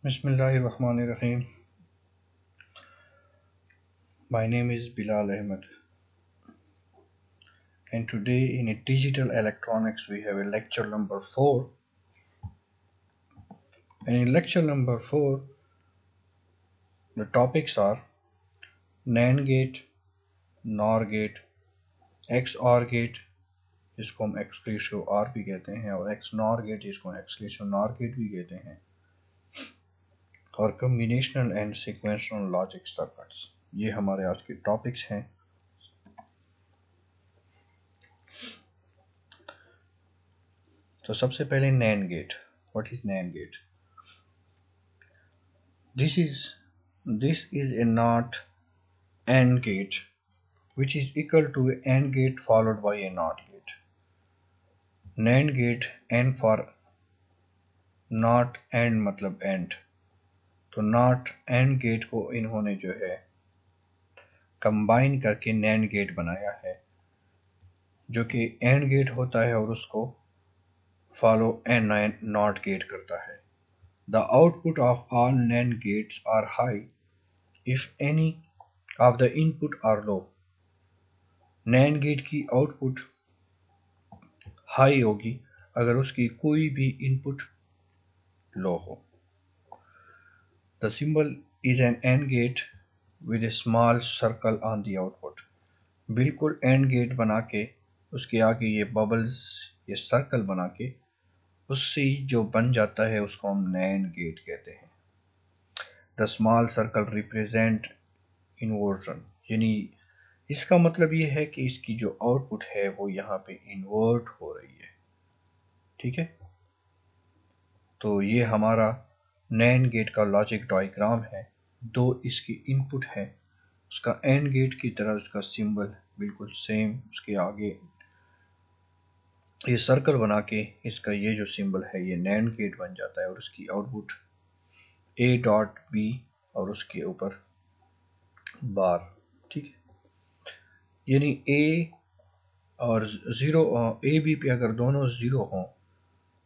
Bismillahirrahmanirrahim. My name is Bilal Ahmed, and today in digital electronics we have a lecture number 4. And in lecture number 4, the topics are NAND gate, NOR gate, XOR gate, जिसको हम exclusive OR भी कहते हैं, और XNOR gate जिसको exclusive NOR gate भी कहते हैं, और combinational and sequential logic circuits, ये हमारे आज के टॉपिक्स हैं। तो सबसे पहले NAND gate. What is NAND gate? This is a NOT AND gate, which is equal to a AND gate followed by a NOT gate. NAND gate, N for NOT AND मतलब AND, तो NOT AND gate को इन्होंने जो है combine करके NAND gate बनाया है, जो कि AND गेट होता है और उसको फॉलो AND NOT गेट करता है। The output of all NAND gates are high if any of the input are low. NAND gate की आउटपुट हाई होगी अगर उसकी कोई भी इनपुट लो हो। The symbol is an AND gate with a small circle on the output. बिल्कुल AND gate बना के उसके आगे ये बबल्स, ये सर्कल बना के उससे जो बन जाता है उसको हम NAND गेट कहते हैं। The small circle represent inversion, यानी इसका मतलब ये है कि इसकी जो आउटपुट है वो यहाँ पे इन्वर्ट हो रही है। ठीक है, तो ये हमारा NAND गेट का लॉजिक डायग्राम है। दो इसकी इनपुट है, उसका AND गेट की तरह उसका सिंबल बिल्कुल सेम, उसके आगे ये सर्कल बना के इसका ये जो सिंबल है ये NAND गेट बन जाता है, और उसकी आउटपुट A डॉट B और उसके ऊपर बार। ठीक है, यानी A और ज़ीरो, A B पे अगर दोनों ज़ीरो हों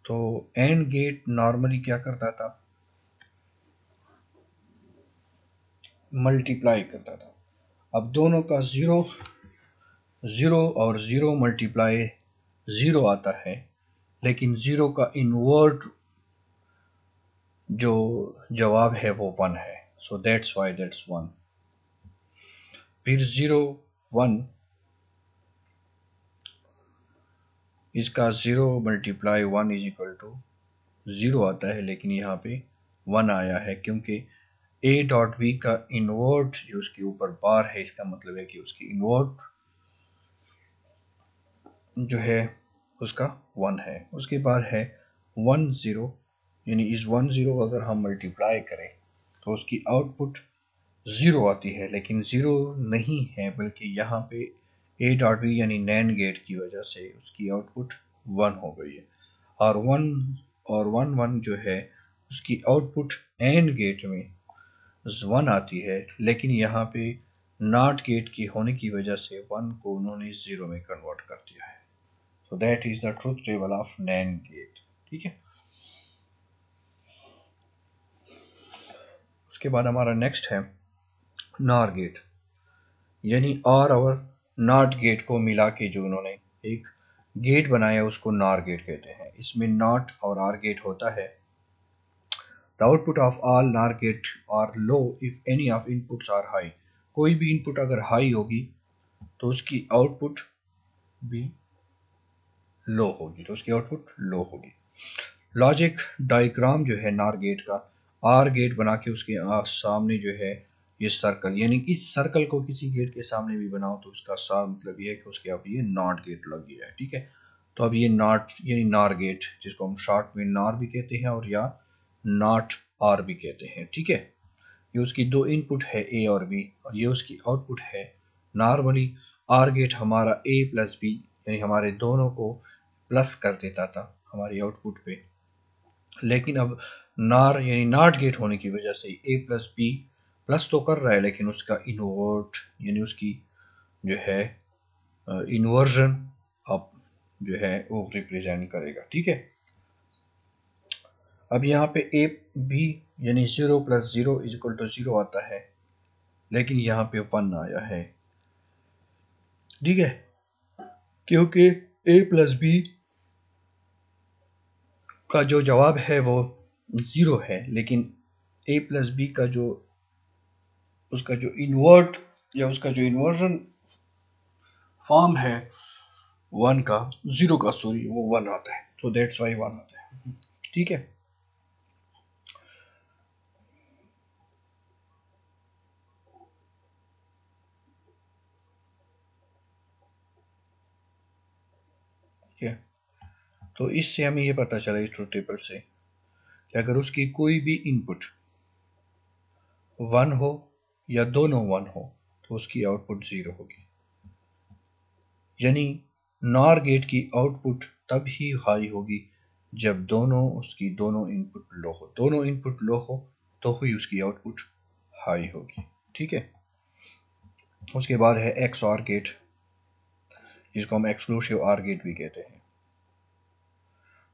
तो AND गेट नॉर्मली क्या करता था, मल्टीप्लाई करता था। अब दोनों का ज़ीरो और ज़ीरो मल्टीप्लाई ज़ीरो आता है, लेकिन ज़ीरो का इन्वर्ट जो जवाब है वो 1 है, सो दैट्स वाई दैट्स 1। फिर 0 1, इसका 0 मल्टीप्लाई 1 इज इक्वल टू 0 आता है, लेकिन यहाँ पे 1 आया है क्योंकि A डॉट B का इन्वर्ट जो उसके ऊपर बार है, इसका मतलब है कि उसकी इन्वर्ट जो है उसका 1 है। उसके बाद है 1 0, यानी इस 1 0 अगर हम मल्टीप्लाई करें तो उसकी आउटपुट 0 आती है, लेकिन 0 नहीं है, बल्कि यहाँ पे A डॉट B यानी NAND गेट की वजह से उसकी आउटपुट 1 हो गई है, और 1 और 1 1 जो है उसकी आउटपुट AND गेट में 1 आती है, लेकिन यहाँ पे NOT गेट की होने की वजह से 1 को उन्होंने 0 में कन्वर्ट कर दिया है। So that is the truth table of NAND gate। ठीक है, उसके बाद हमारा नेक्स्ट है NOR गेट, यानी OR और NOT गेट को मिला के जो उन्होंने एक गेट बनाया उसको NOR गेट कहते हैं। इसमें NOT और OR गेट होता है। The output of all NOR gate are low if any of inputs are high। कोई भी इनपुट अगर हाई होगी तो उसकी आउटपुट भी लो होगी, तो उसकी आउटपुट लो होगी। लॉजिक डायग्राम जो है NOR गेट का, OR गेट बना के उसके सामने जो है ये सर्कल, यानी कि इस सर्कल को किसी गेट के सामने भी बनाओ तो उसका साफ मतलब ये है कि उसके अब ये NOT गेट लग गया है। ठीक है, तो अब ये NOT यानी NOR गेट, जिसको हम शॉर्ट में NOR भी कहते हैं और या NOT OR भी कहते हैं। ठीक है, ये उसकी दो इनपुट है A और B, और ये उसकी आउटपुट है। नॉर्मली OR गेट हमारा A प्लस B यानी हमारे दोनों को प्लस कर देता था हमारी आउटपुट पे, लेकिन अब NOR यानी NOT गेट होने की वजह से A प्लस B प्लस तो कर रहा है, लेकिन उसका इन्वर्ट यानी उसकी जो है इन्वर्जन अब जो है वो रिप्रेजेंट करेगा। ठीक है, अब यहाँ पे A B यानी 0 + 0 = 0 आता है, लेकिन यहाँ पे 1 आया है। ठीक है, क्योंकि a + b का जो जवाब है वो 0 है, लेकिन a + b का जो उसका जो इन्वर्ट या उसका जो इन्वर्जन फॉर्म है 1 का 0 का सॉरी वो 1 आता है, तो दैट्स वाई 1 आता है। ठीक है, ठीक है। तो इससे हमें ये पता चला इस ट्रुथ टेबल से कि अगर उसकी कोई भी इनपुट 1 हो या दोनों 1 हो तो उसकी आउटपुट 0 होगी। यानी नॉर गेट की आउटपुट तब ही हाई होगी जब उसकी दोनों इनपुट लो हो। दोनों इनपुट लो हो तो ही उसकी आउटपुट हाई होगी। ठीक है, उसके बाद है एक्स आर गेट, जिसको हम एक्सक्लूसिव आर गेट भी कहते हैं।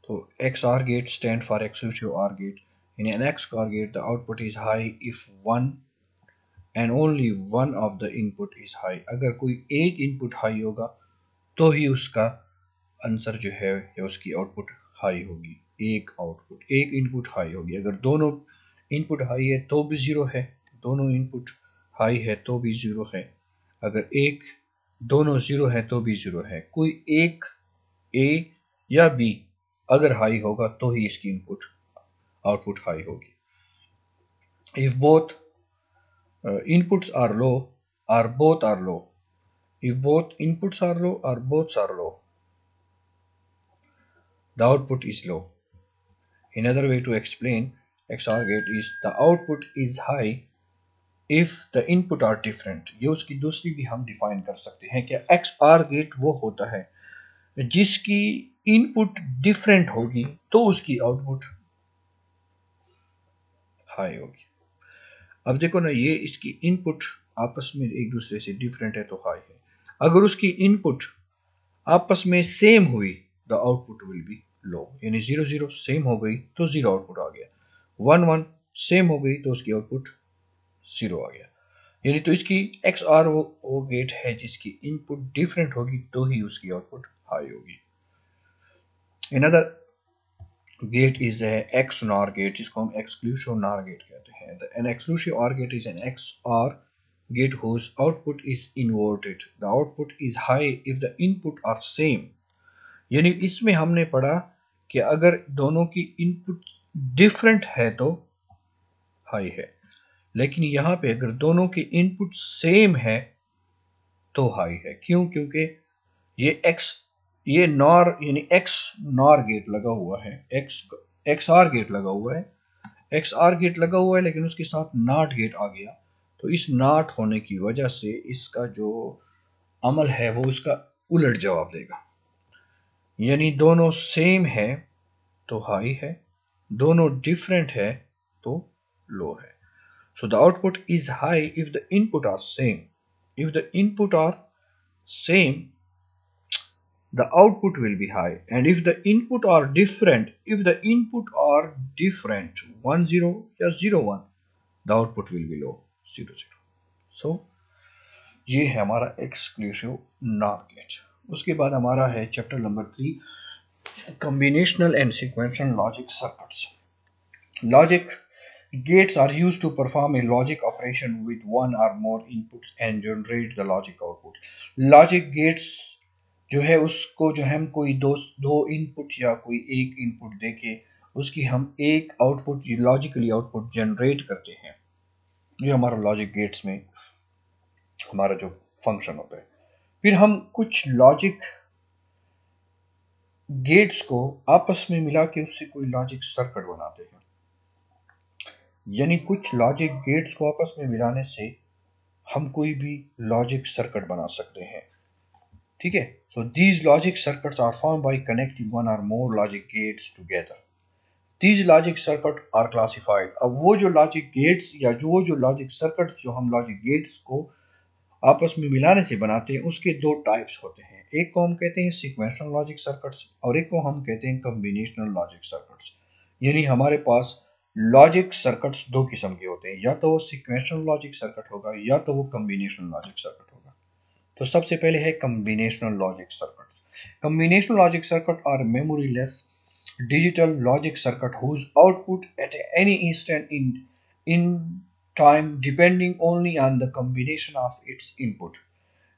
तो XOR gate stand for exclusive OR gate. In an XOR gate, the output is high if one and only one of the input is high. अगर कोई एक input high होगा तो ही उसका आंसर जो है या उसकी आउटपुट हाई होगी। एक इनपुट हाई होगी। अगर दोनों इनपुट हाई है तो भी 0 है, दोनों इनपुट हाई है तो भी 0 है। अगर दोनों 0 है तो भी 0 है। कोई एक A या B अगर हाई होगा तो ही इसकी आउटपुट हाई होगी। If both inputs are low or both are low, if both inputs are low or both are low, the output is low. Another way to explain XOR gate is the output is high if the input are different. ये उसकी दूसरी भी हम define कर सकते हैं कि XOR gate वो होता है जिसकी इनपुट डिफरेंट होगी तो उसकी आउटपुट हाई होगी। अब देखो ना, ये इसकी इनपुट आपस में एक दूसरे से डिफरेंट है तो हाई है। अगर उसकी इनपुट आपस में सेम हुई द आउटपुट विल बी लो। यानी 0 0 सेम हो गई तो 0 आउटपुट आ गया, 1 1 सेम हो गई तो उसकी आउटपुट 0 आ गया। यानी तो इसकी XOR वो गेट है जिसकी इनपुट डिफरेंट होगी तो ही उसकी आउटपुट हाई होगी। Another gate is a XNOR gate, जिसको हम exclusive NOR gate कहते हैं। An exclusive OR gate is an XOR gate whose output is inverted. The output is high if the input are same. यानी इसमें हमने पढ़ा कि अगर दोनों की इनपुट डिफरेंट है तो हाई है, लेकिन यहाँ पे अगर दोनों की इनपुट सेम है तो हाई है। क्यों? क्योंकि ये नॉर यानी एक्स नॉर गेट लगा हुआ है, एक्स आर गेट लगा हुआ है, लेकिन उसके साथ नॉट गेट आ गया, तो इस नॉट होने की वजह से इसका जो अमल है वो इसका उलट जवाब देगा। यानी दोनों सेम है तो हाई है, दोनों डिफरेंट है तो लो है। So the output is high if the input are same. If the input are same the output will be high, and if the input are different 1 0 या 0 1, the output will be low 0 0. So ये है हमारा exclusive NOR gate। उसके बाद हमारा है chapter number 3, combinational and sequential logic circuits। Logic gates are used to perform a logic operation with one or more inputs and generate the logic output। Logic gates जो है उसको जो हम कोई दो इनपुट या कोई एक इनपुट देके उसकी हम एक आउटपुट लॉजिकली आउटपुट जनरेट करते हैं। ये हमारा लॉजिक गेट्स में हमारा जो फंक्शन होता है। फिर हम कुछ लॉजिक गेट्स को आपस में मिला के उससे कोई लॉजिक सर्किट बनाते हैं। यानी कुछ लॉजिक गेट्स को आपस में मिलाने से हम कोई भी लॉजिक सर्किट बना सकते हैं। ठीक है, so these logic circuits are formed by connecting one or more logic gates together. These logic circuits are classified। अब वो जो लॉजिक गेट्स या जो लॉजिक सर्किट जो हम लॉजिक गेट्स को आपस में मिलाने से बनाते हैं उसके दो टाइप्स होते हैं। एक को हम कहते हैं सीक्वेंशियल लॉजिक सर्किट्स और एक को हम कहते हैं कॉम्बिनेशनल लॉजिक सर्किट्स। यानी हमारे पास लॉजिक सर्किट्स दो किस्म के होते हैं, या तो वो सिक्वेंशनल लॉजिक सर्किट होगा या तो वो कम्बिनेशनल लॉजिक सर्किट होगा। तो सबसे पहले है combinational logic circuit. Combinational logic circuit are memory less digital logic circuit whose output at any instant in time depending only on the combination of its input।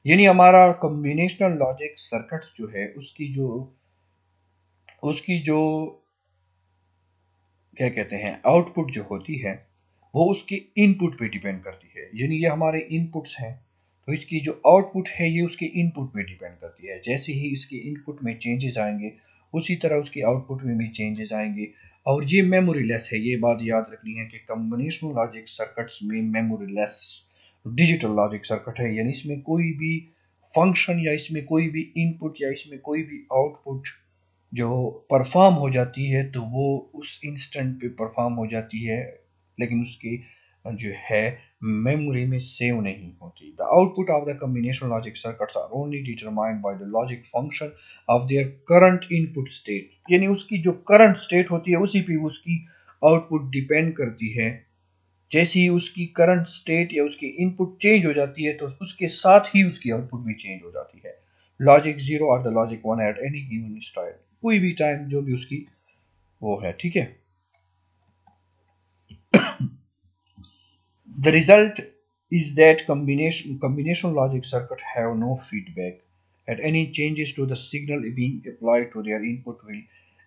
यानी हमारा कम्बिनेशनल लॉजिक सर्किट जो है उसकी जो क्या कहते हैं आउटपुट जो होती है वो उसके इनपुट पे डिपेंड करती है। यानी ये हमारे इनपुट्स हैं, तो इसकी जो आउटपुट है ये उसके इनपुट पे डिपेंड करती है। जैसे ही इसके इनपुट में चेंजेस आएंगे उसी तरह उसकी आउटपुट में भी चेंजेस आएंगे। और ये मेमोरी लेस है, ये बात याद रखनी है कि कम्बिनेशनल लॉजिक सर्किट्स में memory less digital logic circuit है, यानी इसमें कोई भी फंक्शन या इसमें कोई भी इनपुट या इसमें कोई भी आउटपुट जो परफॉर्म हो जाती है तो वो उस इंस्टेंट पे परफॉर्म हो जाती है, लेकिन उसकी जो है मेमोरी में सेव नहीं होती। The output of the combination logic circuits are only determined by the logic function of their current input state. यानी उसकी जो करंट स्टेट होती है उसी पे उसकी आउटपुट डिपेंड करती है। जैसे ही उसकी करंट स्टेट या उसकी इनपुट चेंज हो जाती है तो उसके साथ ही उसकी आउटपुट भी चेंज हो जाती है। लॉजिक जीरो और the logic one at any given time, कोई भी टाइम जो भी उसकी वो है, ठीक है। The result is that combination logic circuit have no feedback at any changes to the signal being applied to their input will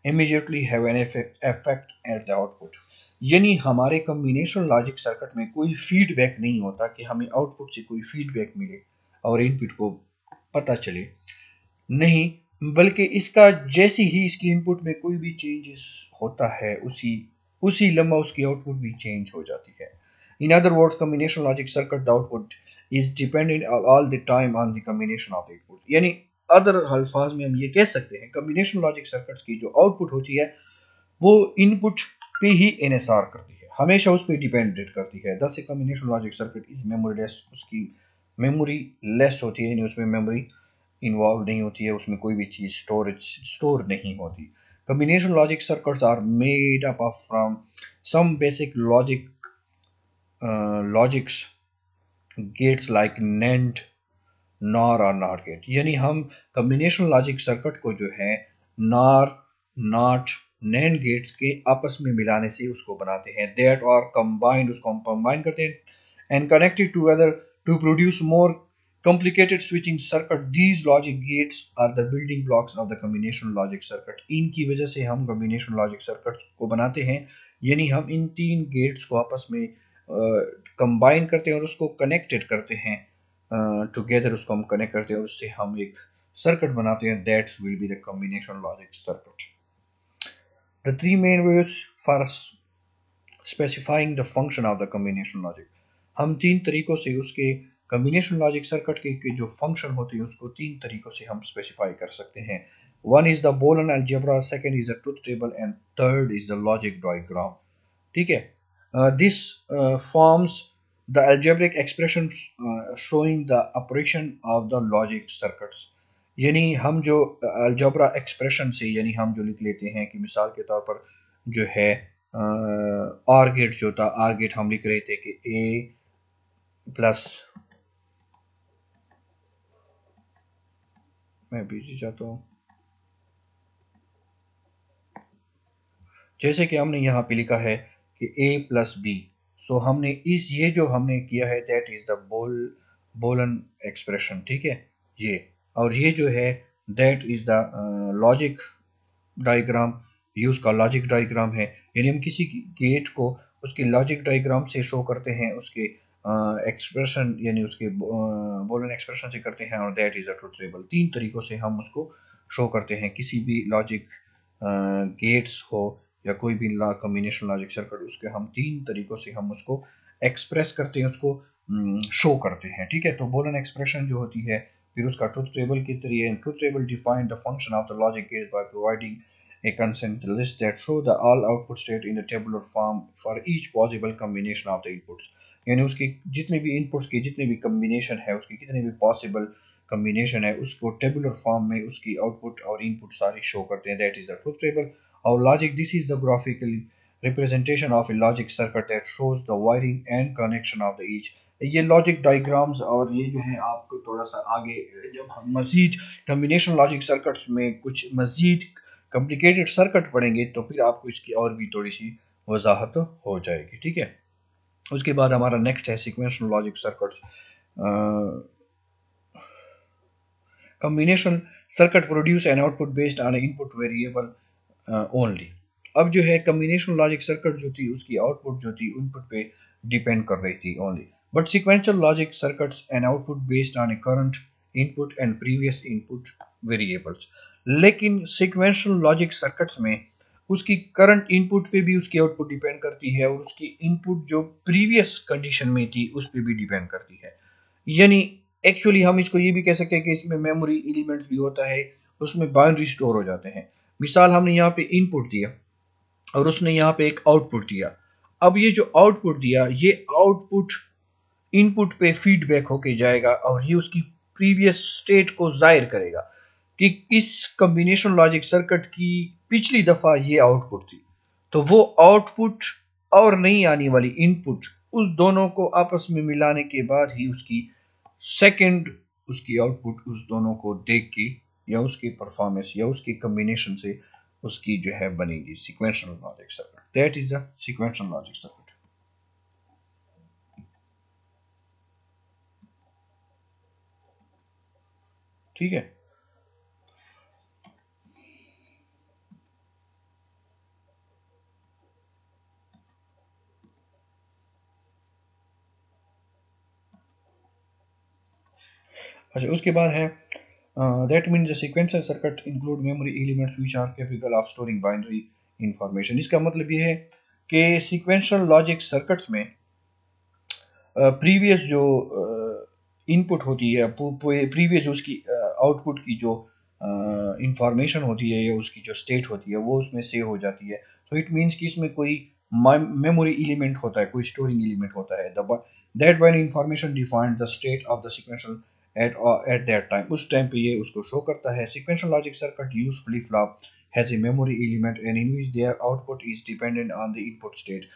immediately have an effect at the output। यानी हमारे कम्बिनेशन लॉजिक सर्किट में कोई feedback नहीं होता कि हमें output से कोई फीडबैक मिले और इनपुट को पता चले, नहीं, बल्कि इसका जैसे ही इसकी इनपुट में कोई भी चेंजेस होता है उसी लम्हा उसकी आउटपुट भी चेंज हो जाती है। In other words, combination logic circuit the output is dependent all the time on the combination of the input। यानी अदर अल्फाज में हम ये कह सकते हैं कम्बिनेशन लॉजिक सर्किट्स की जो आउटपुट होती है वो इनपुट पे ही इन्हिसार करती है, हमेशा उस पर डिपेंडेंट करती है। दस combination logic circuit is memory less, उसकी मेमोरी लेस होती है, यानी उसमें मेमोरी इन्वॉल्व नहीं होती है, उसमें कोई भी चीज स्टोर नहीं होती। combination logic circuits are made up of from some basic logics gates like NAND, NOR और NOT गेट। यानी हम कम्बिनेशन लॉजिक सर्किट को जो है NOR, NOT, NAND गेट्स के आपस में मिलाने से उसको बनाते हैं। दैट और कंबाइंड, उसको हम कंबाइन करते हैं and connected together to produce more complicated switching circuit। These logic gates are the building blocks of the combination logic circuit। इनकी वजह से हम combination logic circuit को बनाते हैं, यानी हम इन तीन गेट्स को आपस में कंबाइन करते हैं और उसको कनेक्टेड करते हैं टुगेदर, उसको हम कनेक्ट करते हैं और उससे हम एक सर्किट बनाते हैं। That will be the combination logic circuit. The three main ways for specifying the function of the combination logic. हम तीन तरीकों से उसके कॉम्बिनेशन लॉजिक सर्किट के जो फंक्शन होते हैं उसको तीन तरीकों से हम स्पेसिफाई कर सकते हैं। वन इज द बोलन algebra, second is the truth table and third is the logic diagram. ठीक है, this forms the algebraic expression showing the operation of the logic circuits। यानी हम जो अलजेब्रा एक्सप्रेशन से यानी हम जो लिख लेते हैं कि मिसाल के तौर पर जो है आर गेट जो था, आर गेट हम लिख रहे थे कि ए प्लस, मैं बीजी जाता हूँ, जैसे कि हमने यहाँ पे लिखा है कि a प्लस बी, सो हमने ये जो हमने किया है दैट इज द बोलन एक्सप्रेशन। ठीक है, ये और ये जो है that is the logic diagram, ये उसका लॉजिक डायग्राम है। यानी हम किसी गेट को उसके लॉजिक डायग्राम से शो करते हैं, उसके एक्सप्रेशन यानी उसके बोलन एक्सप्रेशन से करते हैं, और that is the truth table. तीन तरीकों से हम उसको शो करते हैं, किसी भी लॉजिक गेट्स हो या कोई भी कॉम्बिनेशन लॉजिक सर्किट, उसके हम तीन तरीकों से हम उसको एक्सप्रेस करते हैं, उसको शो करते हैं। ठीक है, तो बोलन एक्सप्रेशन जो होती है, फिर उसका ट्रुथ टेबल के जरिए, truth table define the function of the logic gate by providing a constant list that show the all output state in the tabular form for each possible combination of the inputs। यानी उसकी जितने भी inputs की जितने भी combination है, उसकी कितने भी पॉसिबल कम्बिनेशन है, उसको टेबुलर फॉर्म में उसकी आउटपुट और इनपुट सारी शो करते हैं। That is the truth table. और logic, this is the graphically representation of a logic circuit that shows the wiring and connection of the each। ये लॉजिक डायग्राम्स और ये जो है आपको थोड़ा सा आगे जब हम मजीद कम्बिनेशन लॉजिक सर्किट्स में कुछ मजीद कॉम्प्लिकेटेड सर्किट पढ़ेंगे तो फिर आपको इसकी और भी थोड़ी सी वजाहत हो जाएगी, ठीक है। उसके बाद हमारा नेक्स्ट है sequential logic circuits. Combination circuit produce an output based on input variable only. अब जो है कॉम्बिनेशन लॉजिक सर्किट जो थी उसकी आउटपुट जो थी इनपुट पे डिपेंड कर रही थी only, but sequential logic circuits an output based on A current input and previous input variables. लेकिन सीक्वेंशियल लॉजिक सर्किट्स में उसकी करंट इनपुट पे भी उसकी आउटपुट डिपेंड करती है और उसकी इनपुट जो प्रीवियस कंडीशन में थी उस पर भी डिपेंड करती है। यानी एक्चुअली हम इसको ये भी कह सकते हैं कि इसमें मेमोरी एलिमेंट्स भी होता है, उसमें बाइनरी स्टोर हो जाते हैं। मिसाल हमने यहाँ पे इनपुट दिया और उसने यहाँ पे एक आउटपुट दिया। अब ये जो आउटपुट दिया ये आउटपुट इनपुट पे फीडबैक होके जाएगा और ये उसकी प्रीवियस स्टेट को जाहिर करेगा कि इस कॉम्बिनेशन लॉजिक सर्किट की पिछली दफा ये आउटपुट थी, तो वो आउटपुट और नई आने वाली इनपुट उस दोनों को आपस में मिलाने के बाद ही उसकी सेकंड उसकी आउटपुट उस दोनों को देख के या उसकी परफॉर्मेंस या उसकी कॉम्बिनेशन से उसकी जो है बनेगी sequential logic circuit. That is the sequential logic circuit, ठीक है। अच्छा उसके बाद है that means the sequential circuit include memory elements which are capable of storing binary information. इसका मतलब ये है कि सीक्वेंशियल लॉजिक सर्किट्स में प्रीवियस जो इनपुट होती है प्रीवियस उसकी आउटपुट की जो इंफॉर्मेशन होती है या उसकी जो स्टेट होती है वो उसमें सेव हो जाती है। तो इट मीन्स कि इसमें कोई मेमोरी एलिमेंट होता है, कोई स्टोरिंग एलिमेंट होता है। That when information defined the state of the sequential at that time, उस टाइम पे ये उसको शो करता है। Sequential logic circuit use flip flop has a memory element and in which their output is dependent on the input state.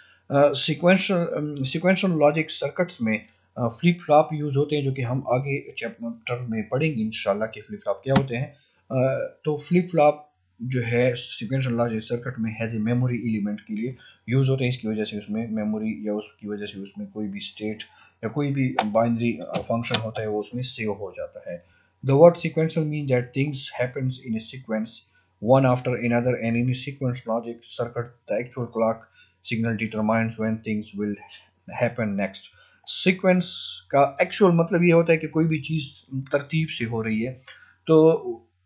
Sequential logic circuits में flip flop use होते हैं जो कि हम आगे चैप्टर में पढ़ेंगे इंशाल्लाह कि फ्लिप फ्लॉप क्या होते हैं। तो फ्लिप फ्लॉप जो है सीक्वेंशियल लॉजिक सर्किट में हैज ए मेमोरी एलिमेंट के लिए यूज होते हैं। इसकी वजह से उसमें मेमोरी या उसकी वजह से उसमें कोई भी स्टेट या कोई भी बाइनरी फंक्शन होता है वो उसमें सेव हो जाता है। The word sequential mean that things happens in A sequence one after another and in a sequence logic circuit the actual clock signal determines when things will happen next। Sequence का actual मतलब ये होता है कि कोई भी चीज तरतीब से हो रही है तो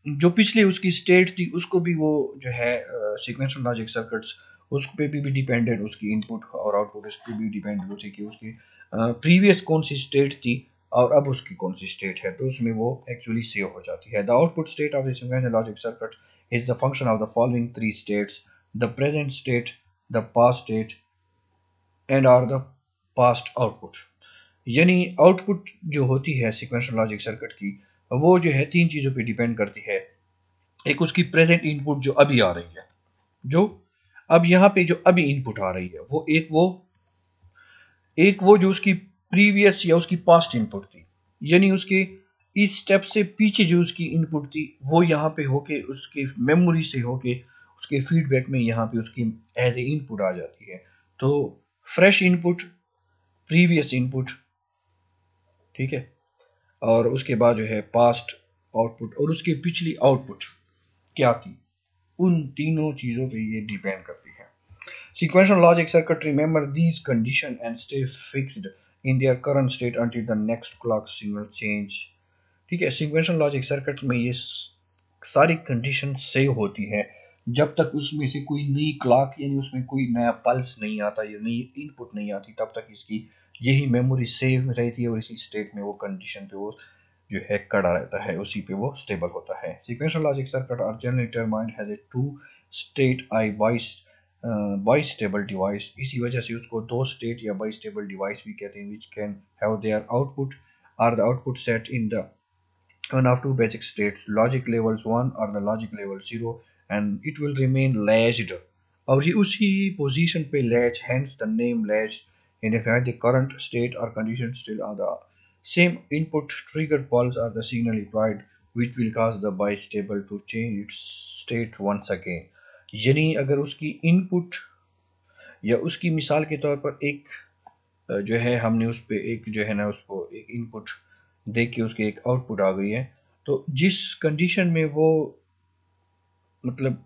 जो पिछली उसकी स्टेट थी उसको भी वो जो है सीक्वेंशियल लॉजिक सर्किट्स उस पे भी डिपेंडेंट, उसकी इनपुट और आउटपुट उस पर भी डिपेंडेंट होती है कि उसकी प्रीवियस कौन सी स्टेट थी और अब उसकी कौन सी स्टेट है, तो उसमें वो एक्चुअली सेव हो जाती है। The output state of the sequential logic circuit is the function of the following three states: the present state, the past state and or the past output। यानी आउटपुट जो होती है सीक्वेंशियल लॉजिक सर्किट की वो जो है तीन चीजों पे डिपेंड करती है। एक उसकी प्रेजेंट इनपुट जो अभी आ रही है, जो अब यहाँ पे जो अभी इनपुट आ रही है वो एक वो जो उसकी प्रीवियस या उसकी पास्ट इनपुट थी, यानी उसके इस स्टेप से पीछे जो उसकी इनपुट थी वो यहाँ पे होके उसके मेमोरी से होके उसके फीडबैक में यहाँ पे उसकी एज ए इनपुट आ जाती है। तो फ्रेश इनपुट, प्रीवियस इनपुट, ठीक है, और उसके बाद जो है पास्ट आउटपुट और उसके पिछली आउटपुट क्या थी, उन तीनों चीजों पे ये डिपेंड करती है। Sequential logic circuit remember these condition and stay fixed in their current state until the next clock signal change। ठीक है, सीक्वेंशियल लॉजिक सर्किट में ये सारी कंडीशन सेव होती है जब तक उसमें से कोई नई क्लॉक यानी उसमें कोई नया पल्स नहीं आता या नई इनपुट नहीं आती, तब तक इसकी यही मेमोरी सेव रहती है और इसी स्टेट में वो कंडीशन पे वो जो है कड़ा रहता है, उसी पे वो स्टेबल होता है। Sequential logic circuit are generally determined has a two state I bistable device. इसी वजह से उसको दो स्टेट या बाइस्टेबल डिवाइस भी कहते हैं, which can have their output are the output set in the one of two basic states, logic levels 1 or the logic level 0, and it will remain latched और ये उसी पोजीशन पे latch, hence the name latch identify the current state or condition still are the same input triggered pulse or the signal required which will cause the bistable to change its state once again। यानी अगर उसकी input या उसकी मिसाल के तौर पर एक जो है हमने उस पे एक जो है ना उसको एक इनपुट दे के उसके एक आउटपुट आ गई है, तो जिस कंडीशन में वो मतलब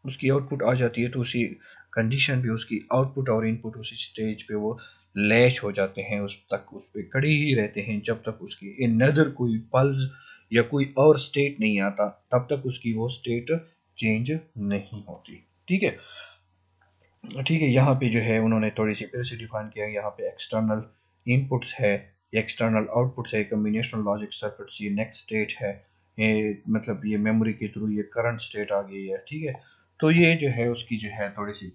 उसकी आउटपुट आ जाती है तो उसी कंडीशन पे उसकी आउटपुट और इनपुट उसी स्टेज पे वो लैच हो जाते हैं, उस तक उस पे खड़े ही रहते हैं जब तक उसकी अनदर कोई पल्स या कोई और स्टेट नहीं आता, तब तक उसकी वो स्टेट चेंज नहीं होती। ठीक है, ठीक है। यहाँ पे जो है उन्होंने थोड़ी सी फिर से डिफाइन किया, यहाँ पे एक्सटर्नल इनपुट्स है, एक्सटर्नल आउटपुट्स है, कम्बिनेशनल लॉजिक सर्किट्स, ये नेक्स्ट स्टेट है, ये मतलब ये मेमोरी के थ्रू ये करंट स्टेट आ गई है। ठीक है, तो ये जो है उसकी जो है थोड़ी सी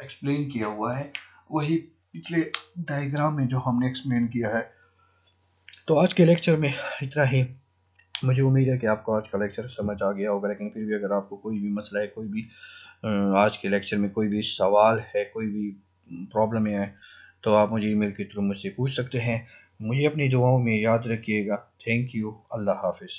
एक्सप्लेन किया हुआ है, वही पिछले डायग्राम में जो हमने एक्सप्लेन किया है। तो आज के लेक्चर में इतना ही। मुझे उम्मीद है कि आपको आज का लेक्चर समझ आ गया होगा, लेकिन फिर भी अगर आपको कोई भी मसला है, कोई भी आज के लेक्चर में कोई भी सवाल है, कोई भी प्रॉब्लम है, तो आप मुझे ईमेल के थ्रू मुझसे पूछ सकते हैं। मुझे अपनी दुआओं में याद रखिएगा। Thank you. अल्लाह हाफिज़।